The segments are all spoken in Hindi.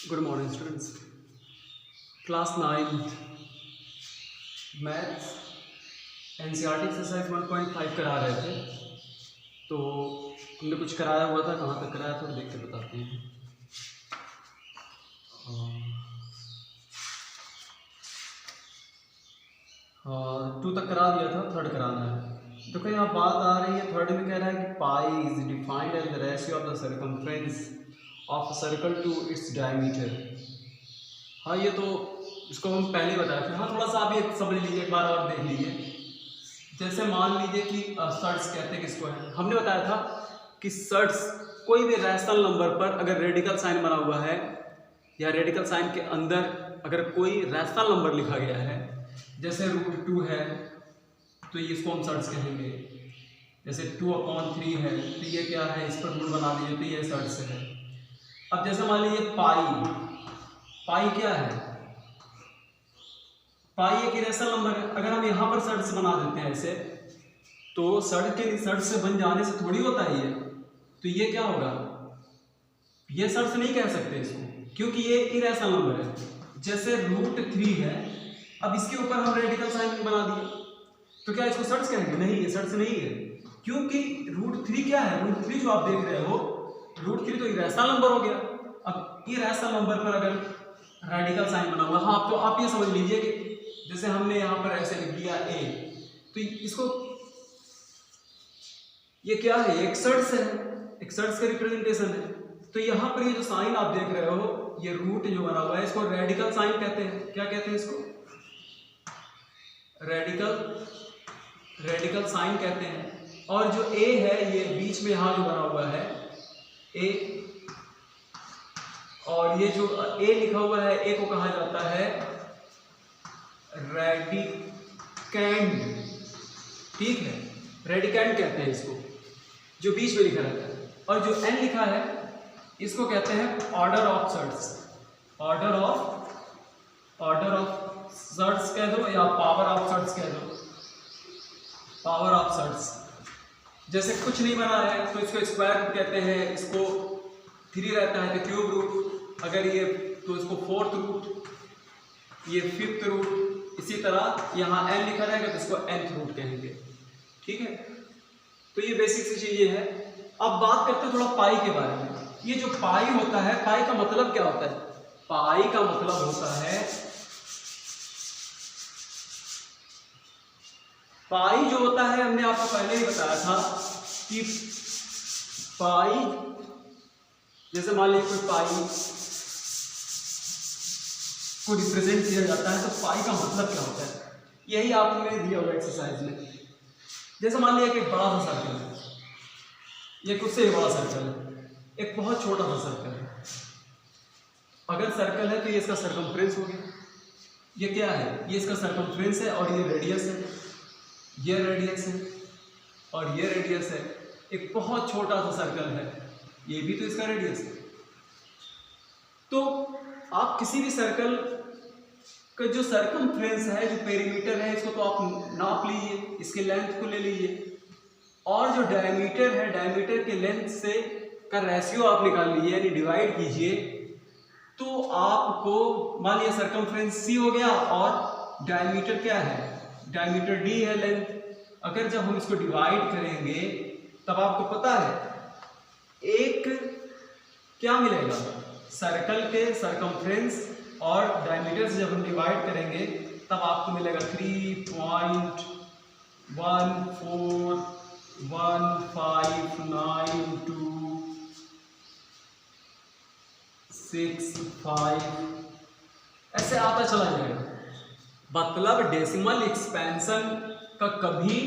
Good morning students. Class 9 maths NCERT exercise 1.5 करा रहे थे, तो हमने कुछ कराया हुआ था, कहाँ तक कराया था देख के बताते हैं। 2 तक करा दिया था, थर्ड कराना है। तो कहीं यहाँ बात आ रही है, थर्ड में कह रहा है कि pi is defined as the ratio of the circumference of a circle to its diameter. हाँ, ये तो इसको हम पहले बताया थे। हाँ, थोड़ा सा आप ये समझ लीजिए, एक बार और देख लीजिए। जैसे मान लीजिए कि सर्ट्स कहते हैं किसको है, हमने बताया था कि सर्ट्स कोई भी रैशनल नंबर पर अगर रेडिकल साइन बना हुआ है या रेडिकल साइन के अंदर अगर कोई रैशनल नंबर लिखा गया है, जैसे √2 है तो ये इसको हम सर्ट्स कहेंगे। जैसे 2/3 है तो ये क्या है, इस पर रूट बना दीजिए तो ये सर्ट्स है। अब जैसे मान लीजिए पाई क्या है, पाई एक इरेशनल नंबर है। अगर हम यहाँ पर सर्ट्स बना देते हैं ऐसे, तो सर्ट से बन जाने से थोड़ी होता है ये, तो ये क्या होगा, ये सर्ट्स नहीं कह सकते इसको, क्योंकि ये इरेशनल नंबर है। जैसे √3 है, अब इसके ऊपर हम रेडिकल साइन बना दिए तो क्या इसको सर्ट्स कहेंगे? नहीं, ये सर्ट्स नहीं है, क्योंकि √3 क्या है, √3 जो आप देख रहे हो, √3 तो इरेशनल नंबर हो गया। अब इरेशनल नंबर पर अगर रेडिकल साइन बना हुआ, हाँ, तो आप ये समझ लीजिए कि जैसे हमने यहाँ पर ऐसे लिख दिया a, तो इसको ये क्या है, एक सर्ट्स है, एक सर्ट्स का रिप्रेजेंटेशन है। तो यहाँ पर ये जो साइन आप देख रहे हो, ये रूट जो बना हुआ है, इसको रेडिकल साइन कहते हैं। क्या कहते हैं इसको? रेडिकल साइन कहते हैं। और जो a है, ये बीच में यहाँ जो बना हुआ है a, और ये जो a लिखा हुआ है, a को कहा जाता है रेडिकैंड, ठीक है, रेडिकैंड कहते हैं इसको, जो बीच में लिखा रहता है। और जो n लिखा है, इसको कहते हैं order of surds. Order of surds कह दो या पावर ऑफ सर्ट्स कह दो, पावर ऑफ सर्ट्स। जैसे कुछ नहीं बना है तो इसको स्क्वायर रूट कहते हैं, इसको 3 रहता है तो क्यूब रूट, अगर ये तो इसको 4th रूट, ये 5th रूट, इसी तरह यहाँ n लिखा रहेगा तो इसको nth रूट कहेंगे, ठीक है। तो ये बेसिक सी चीजें है। अब बात करते हैं थोड़ा पाई के बारे में। ये जो पाई होता है, पाई का मतलब क्या होता है? पाई का मतलब होता है, पाई जो होता है, हमने आपको पहले ही बताया था कि पाई, जैसे मान लीजिए कोई पाई को रिप्रेजेंट किया जाता है, तो पाई का मतलब क्या होता है, यही आपने दिया होगा एक्सरसाइज में। जैसे मान लिया कि एक बड़ा सा सर्कल है, ये कुछ से बड़ा सर्कल है, एक बहुत छोटा सा सर्कल है। अगर सर्कल है तो ये इसका सर्कमफ्रेंस हो गया। ये क्या है, ये इसका सर्कमफ्रेंस है, और ये रेडियस है, ये रेडियस है, और ये रेडियस है। एक बहुत छोटा सा सर्कल है, ये भी तो इसका रेडियस है। तो आप किसी भी सर्कल का जो सर्कमफ्रेंस है, जो पेरीमीटर है, इसको तो आप नाप लीजिए, इसके लेंथ को ले लीजिए, और जो डायमीटर है, डायमीटर के लेंथ से का रेशियो आप निकाल लीजिए, यानी डिवाइड कीजिए। तो आपको मान लिया सर्कमफ्रेंस c हो गया, और डायमीटर क्या है, डायमीटर d है, लेंथ। अगर जब हम इसको डिवाइड करेंगे तब आपको पता है एक क्या मिलेगा, सर्कल के सर्कमफ्रेंस और डायमीटर से जब हम डिवाइड करेंगे तब आपको मिलेगा 3.1415926 ऐसे आता चला जाएगा। मतलब डेसिमल एक्सपेंशन का कभी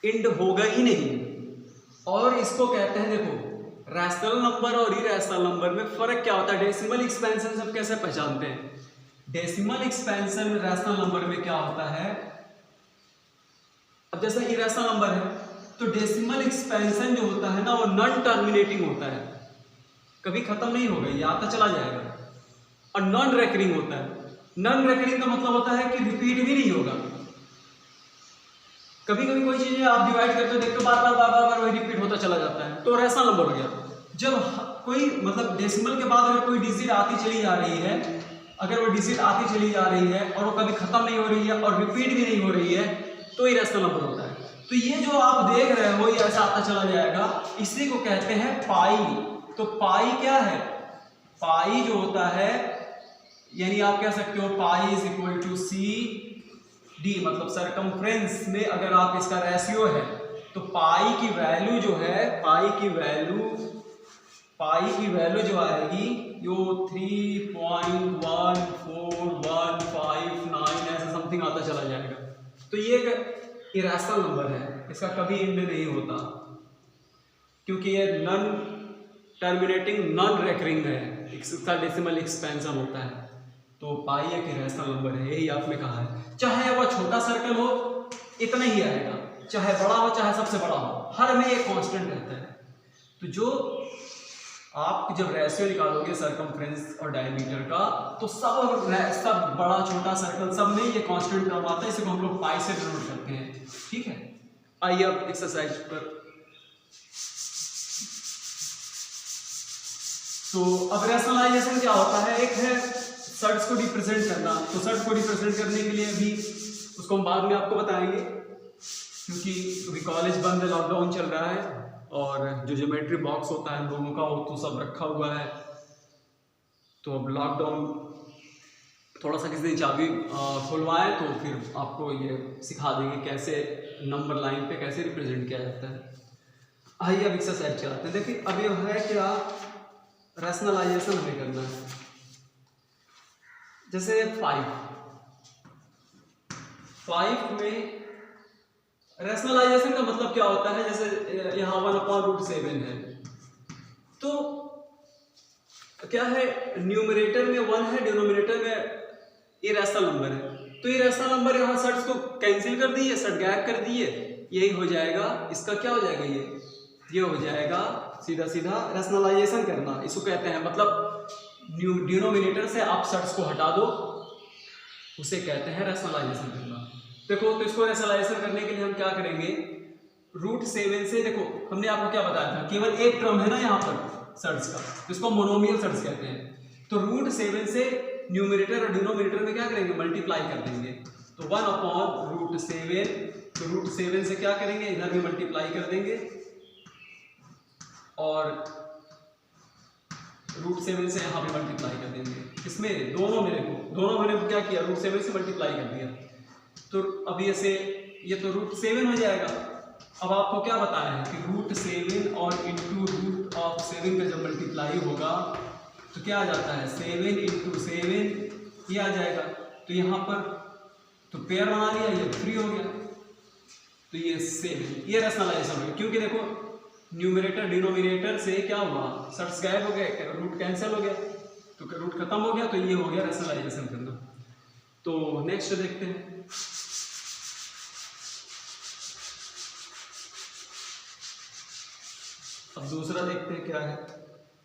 एंड होगा ही नहीं। और इसको कहते हैं, देखो, रैशनल नंबर और इरेशनल नंबर में फर्क क्या होता है। डेसिमल एक्सपेंशन सब कैसे पहचानते हैं? डेसिमल एक्सपेंशन रैशनल नंबर में क्या होता है, अब जैसे इरेशनल नंबर है तो डेसिमल एक्सपेंशन जो होता है ना, वो नॉन टर्मिनेटिंग होता है, कभी खत्म नहीं होगा, ये आता चला जाएगा। और नॉन रेकरिंग होता है। नॉन रेकरिंग का मतलब होता है कि रिपीट भी नहीं होगा। कभी कभी कोई चीजें आप डिवाइड करते हो, देखते हो बार बार वही रिपीट होता चला जाता है, तो रैशनल नंबर हो गया। जब कोई मतलब डेसिमल के बाद अगर कोई डिजिट आती चली जा रही है, अगर वो डिजिट आती चली जा रही है और वो कभी खत्म नहीं हो रही है और रिपीट भी नहीं हो रही है, तो इरेशनल नंबर होता है। तो ये जो आप देख रहे हो ये ऐसा आता चला जाएगा, इसी को कहते हैं पाई। तो पाई क्या है? पाई जो होता है, यानी आप कह सकते हो pi is equal to c d, मतलब सरकमफ्रेंस में अगर आप इसका रेशियो है तो पाई की वैल्यू जो है, पाई की वैल्यू जो आएगी यो 3.1415 ऐसा समथिंग आता चला जाएगा। तो ये एक इरेशनल नंबर है, इसका कभी एंड नहीं होता, क्योंकि ये नॉन टर्मिनेटिंग नॉन रेकरिंग है, इसका डेसिमल एक्सपेंशन होता है। तो पाई एक इरेशनल नंबर है, यही आपने कहा है। चाहे वह छोटा सर्कल हो इतना ही आएगा, चाहे बड़ा हो चाहे सबसे बड़ा हो, हर में एक कांस्टेंट रहता है। तो जो आप जब रेशियो निकालोगे सरकमफ्रेंस और डायमीटर का, तो सब बड़ा छोटा सर्कल सब में ये कांस्टेंट टर्म आता है, इसे हम लोग पाई से डिनोट करते हैं। ठीक है, आइए अब एक्सरसाइज पर। तो अब रैशनलाइजेशन क्या होता है? एक है सर्ट्स को रिप्रेजेंट करना। तो सर्ट्स को रिप्रेजेंट करने के लिए अभी उसको हम बाद में आपको बताएंगे, क्योंकि अभी कॉलेज बंद है, लॉकडाउन चल रहा है और जो ज्योमेट्री बॉक्स होता है हम लोगों का वो तो सब रखा हुआ है। तो अब लॉकडाउन थोड़ा सा किसी दिन चाबी खुलवाएं तो फिर आपको ये सिखा देंगे कैसे नंबर लाइन पे कैसे रिप्रेजेंट किया जाता है। आइए अब एक्सरसाइज चलाते हैं। देखिए अब ये है क्या, रैशनलाइजेशन हमें करना है। जैसे 5 में रैशनलाइजेशन का मतलब क्या होता है? जैसे यहाँ 1/√7 है, तो क्या है, न्यूमरेटर में 1 है, डिनोमिनेटर में इरेशनल नंबर है। तो इरेशनल नंबर यहाँ सर्ट्स को कैंसिल कर दिए, सर्ट गैप कर दिए, यही हो जाएगा। इसका क्या हो जाएगा? ये हो जाएगा सीधा सीधा रैशनलाइजेशन करना, इसको कहते हैं। मतलब डिनोमिनेटर से आप सर्ट्स को हटा दो, उसे कहते हैं रैशनलाइजेशन करना। देखो तो इसको रैशनलाइजेशन करने के लिए हम क्या करेंगे, √7 से, देखो हमने आपको क्या बताया था, केवल एक टर्म है ना यहाँ पर सर्ट्स का, तो इसको मोनोमियल सर्ट्स कहते हैं। तो √7 से न्यूमरेटर और डिनोमिनेटर में क्या करेंगे, मल्टीप्लाई कर देंगे। तो 1/√7, तो √7 से क्या करेंगे, इधर भी मल्टीप्लाई कर देंगे और √7 से यहाँ पे मल्टीप्लाई कर देंगे। इसमें दोनों मैंने क्या किया, √7 से मल्टीप्लाई कर दिया। तो अब ये तो √7 हो जाएगा। अब आपको क्या बताया है कि √7 और इंटू √7 का जब मल्टीप्लाई होगा तो क्या आ जाता है, 7 × 7 ये आ जाएगा। तो यहाँ पर तो पेयर बना लिया, ये 3 हो गया, तो ये 7, ये रैशनलाइजेशन हो गया। क्योंकि देखो न्यूमरेटर डिनोमिनेटर से क्या हुआ, सर्ट्स गायब हो गए, रूट कैंसिल हो गया, तो रूट खत्म हो गया, तो ये हो गया रैशनलाइजेशन करना। तो नेक्स्ट देखते हैं। अब दूसरा देखते हैं क्या है।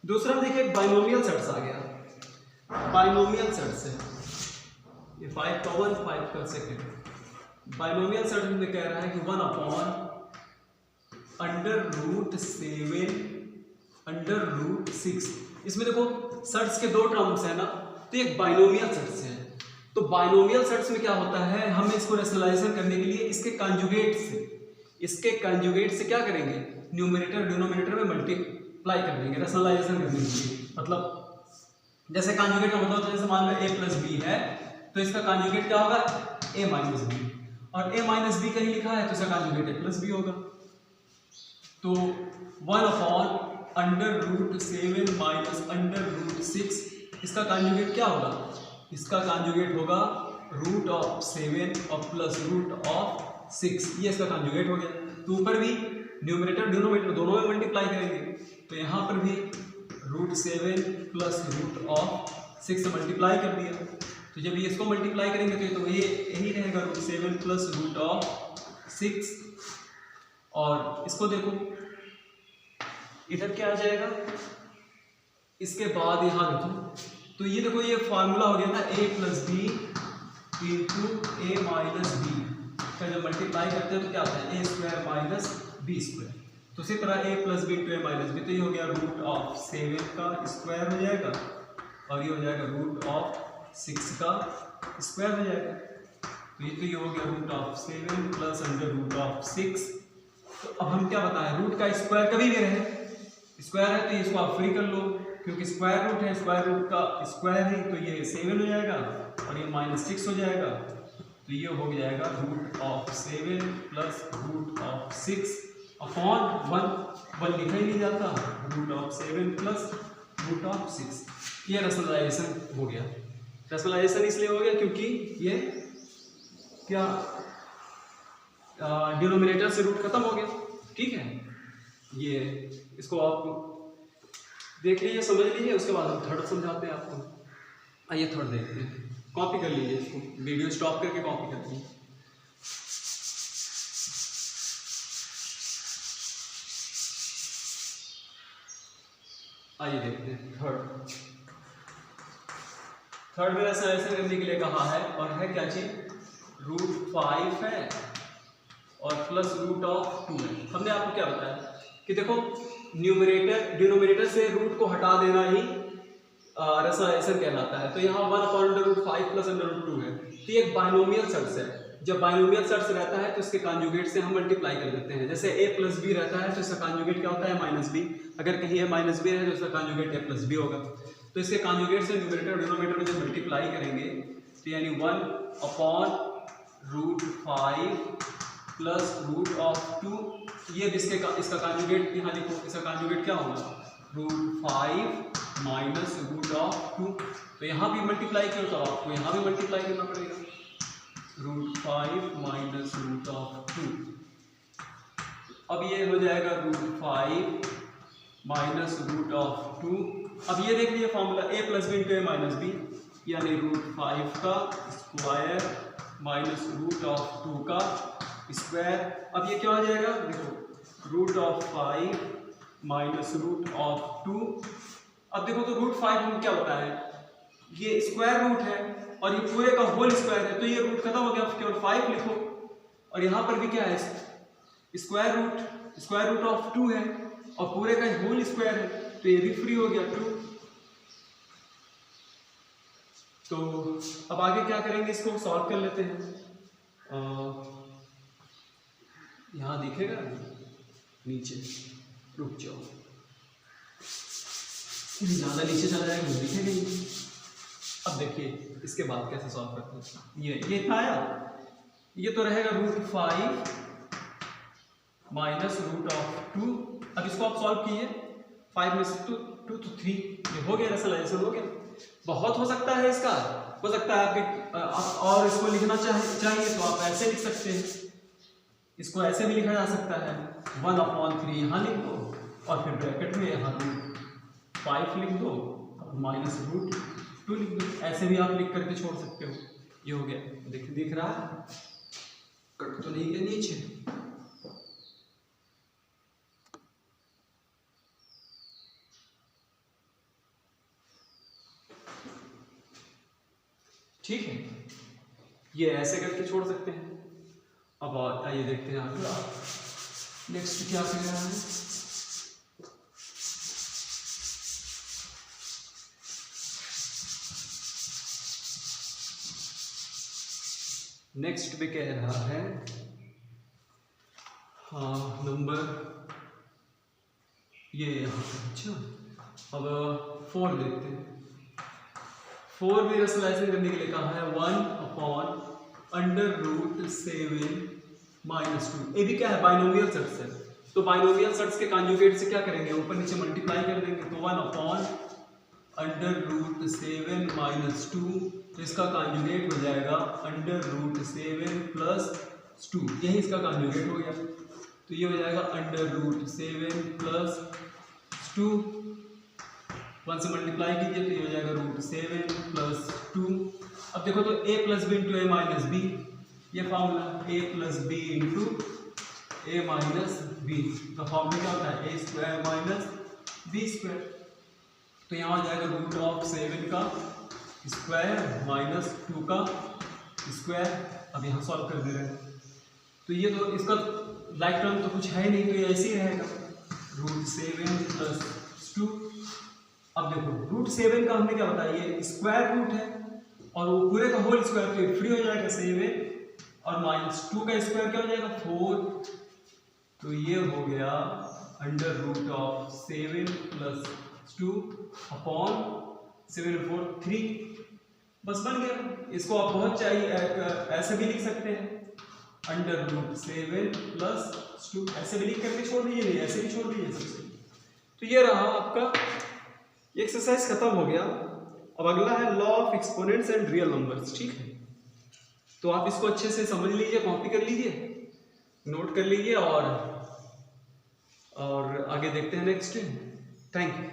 दूसरा देखिए बाइनोमियल सर्ट्स आ गया। बाइनोमियल सर्ट्स है ये 5 का 1 5 का 2। बाइनोमियल सर्ट्स में कह रहा है कि 1/√7/√6। इसमें देखो सर्ट्स के 2 टर्म्स है ना, तो एक बाइनोमियल सर्ट्स है। तो बाइनोमियल सर्ट्स में क्या होता है, हम इसको रैशनलाइजेशन करने के लिए इसके कंजुगेट से क्या करेंगे, न्यूमरेटर डिनोमिनेटर में मल्टीप्लाई कर देंगे रैशनलाइजेशन करने के लिए। मतलब जैसे कंजुगेट का मतलब, जैसे मान लो a + b है, तो इसका कंजुगेट क्या होगा, a - b, और a - b कहीं लिखा है तो इसका कंजुगेट a + b होगा। तो 1/√7 - √6, इसका कंजुगेट क्या होगा, इसका कंजुगेट होगा √7 और +√6, ये इसका कंजुगेट हो गया। तो ऊपर भी न्यूमरेटर डिनोमिनेटर दोनों में मल्टीप्लाई करेंगे, तो यहाँ पर भी √7 + √6 से मल्टीप्लाई कर दिया। तो जब ये इसको मल्टीप्लाई करेंगे तो ये यही रहेगा √7 + √6। और इसको देखो इधर क्या आ जाएगा, इसके बाद यहाँ देखो, तो ये देखो ये फार्मूला हो गया था a + b × a - b का जब मल्टीप्लाई करते हैं तो क्या आता है, a² - b²। तो उसी तरह a plus b into a minus b, तो ये हो गया रूट ऑफ 7 का स्क्वायर हो जाएगा और ये हो जाएगा रूट ऑफ 6 का स्क्वायर हो जाएगा। तो ये हो गया root of 7 plus under root of 6। तो अब हम क्या बताएं, रूट का स्क्वायर कभी भी रहे, स्क्वायर है तो इसको आप फ्री कर लो, क्योंकि स्क्वायर रूट है, स्क्वायर रूट का स्क्वायर है, तो ये 7 हो जाएगा और ये -6 हो जाएगा। तो ये हो जाएगा root of 7 plus root of 6 upon 1 लिखा ही नहीं जाता, root of 7 plus root of 6। ये रैशनलाइजेशन हो गया। रैशनलाइजेशन इसलिए हो गया क्योंकि ये क्या डिनोमिनेटर से रूट खत्म हो गया। ठीक है, ये इसको आप देख लीजिए, समझ लीजिए, उसके बाद हम थर्ड समझाते हैं आपको। आइए थर्ड देखते हैं, कॉपी कर लीजिए इसको, वीडियो स्टॉप करके कॉपी कर लीजिए। आइए देखते हैं थर्ड में रैशनलाइजेशन करने के लिए कहा है, और है क्या चीज, रूट 5 है और प्लस रूट ऑफ 2 है। हमने आपको क्या बताया कि देखो न्यूमरेटर डिनोमिनेटर से रूट को हटा देना ही रैशनलाइजेशन कहलाता है। तो यहाँ 1/√5 प्लस √2 है, तो ये एक बाइनोमियल शर्त है। जब बाइनोमियल शर्त रहता है तो इसके कॉन्जुगेट से हम मल्टीप्लाई कर देते हैं। जैसे a प्लस बी रहता है तो इसका कॉन्जुगेट क्या होता है, -b। अगर कहीं a माइनस बी है तो इसका कॉन्जुगेट a प्लस बी होगा। तो इसके कॉन्जुगेट से न्यूमरेटर और डिनोमिनेटर में जब मल्टीप्लाई करेंगे तो यानी 1/√5 प्लस रूट ऑफ 2, ये इसका कॉन्जुगेट यहाँ लिखो, इसका कॉन्जुगेट क्या होगा, √5 माइनस रूट ऑफ 2। तो यहाँ भी मल्टीप्लाई किया तो आपको यहाँ भी मल्टीप्लाई करना पड़ेगा, √5 माइनस रूट ऑफ 2। अब ये हो जाएगा √5 माइनस रूट ऑफ 2। अब ये देख लीजिए formula, a plus b into a minus b, यानी √5 का स्क्वायर माइनस रूट ऑफ 2 का स्क्वायर। अब ये क्या हो जाएगा, देखो √5 माइनस रूट ऑफ 2। अब देखो तो √5 हम क्या बताएं, ये स्क्वायर रूट है और ये पूरे का होल स्क्वायर है, तो ये रूट खत्म हो गया, केवल 5 लिखो। और यहाँ पर भी क्या है, स्क्वायर रूट ऑफ 2 है और पूरे का होल स्क्वायर है, तो ये भी फ्री हो गया 2। तो अब आगे क्या करेंगे, इसको सॉल्व कर लेते हैं। यहाँ दिखेगा नीचे, रुक जाओ, ज़्यादा नीचे चला जाएगा तो दिखेगा नहीं। अब देखिए इसके बाद कैसे सॉल्व करते हैं। ये था यार, ये तो रहेगा √5 माइनस रूट ऑफ 2। अब इसको आप सॉल्व कीजिए, 5 में से 2 तो 3, ये हो गया, रैशनलाइजेशन हो गया। बहुत हो सकता है इसका, हो सकता है आप और इसको लिखना चाहिए तो आप ऐसे लिख सकते हैं, इसको ऐसे भी लिखा जा सकता है, 1/3 यहाँ लिख दो और फिर ब्रैकेट में यहाँ √5 लिख दो और माइनस √2 लिख दो। ऐसे भी आप लिख करके छोड़ सकते हो। ये हो गया, दिख रहा है, कट तो नहीं गया नीचे। ठीक है, ये ऐसे करके छोड़ सकते हैं। अब आइए देखते हैं आगे नेक्स्ट क्या कर रहा है। नेक्स्ट पे कह रहा है, हाँ नंबर ये यहाँ, अच्छा अब 4 देखते हैं। 4 भी रैशनलाइजेशन करने के लिए कहा है, 1/√7 माइनस 2। ये भी क्या है, बाइनोमियल शर्ट्स है। तो बाइनोमियल शर्ट्स के कॉन्जुगेट से क्या करेंगे, ऊपर नीचे मल्टीप्लाई कर देंगे, तो 1/√7 माइनस 2, तो इसका कॉन्जुगेट हो जाएगा √7 प्लस 2, यही इसका कॉन्जुगेट हो गया। तो ये हो जाएगा √7 प्लस 2, 1 से मल्टीप्लाई कीजिए तो ये हो जाएगा √7 प्लस 2। अब देखो तो a plus b into a minus b, ये formula a plus b into a minus b का फॉर्मूला क्या होता है, a² माइनस b²। तो यहाँ आ जाएगा √7 का स्क्वायर माइनस 2 का स्क्वायर। अब यहाँ सॉल्व कर दे रहे हैं, तो ये तो इसका लाइक टर्म तो कुछ है नहीं, तो ये ऐसे ही रहेगा। √7 + 2। अब देखो √7 का हमने क्या बताया, ये स्क्वायर रूट है और वो पूरे का होल स्क्वायर तो फ्री हो जाएगा 7 और -2 का स्क्वायर क्या हो जाएगा 4। तो ये हो गया √7 + 2 अपॉन 7 और 4 3। बस बन गया। इसको आप बहुत चाहिए ऐसे भी लिख सकते हैं √7 + 2, ऐसे भी लिख करके छोड़ दीजिए, नहीं ऐसे भी छोड़ दीजिए सबसे। तो ये रहा आपका एक्सरसाइज खत्म हो गया। अब अगला है law of exponents and real numbers, ठीक है। तो आप इसको अच्छे से समझ लीजिए, कॉपी कर लीजिए, नोट कर लीजिए और आगे देखते हैं नेक्स्ट। Thank you.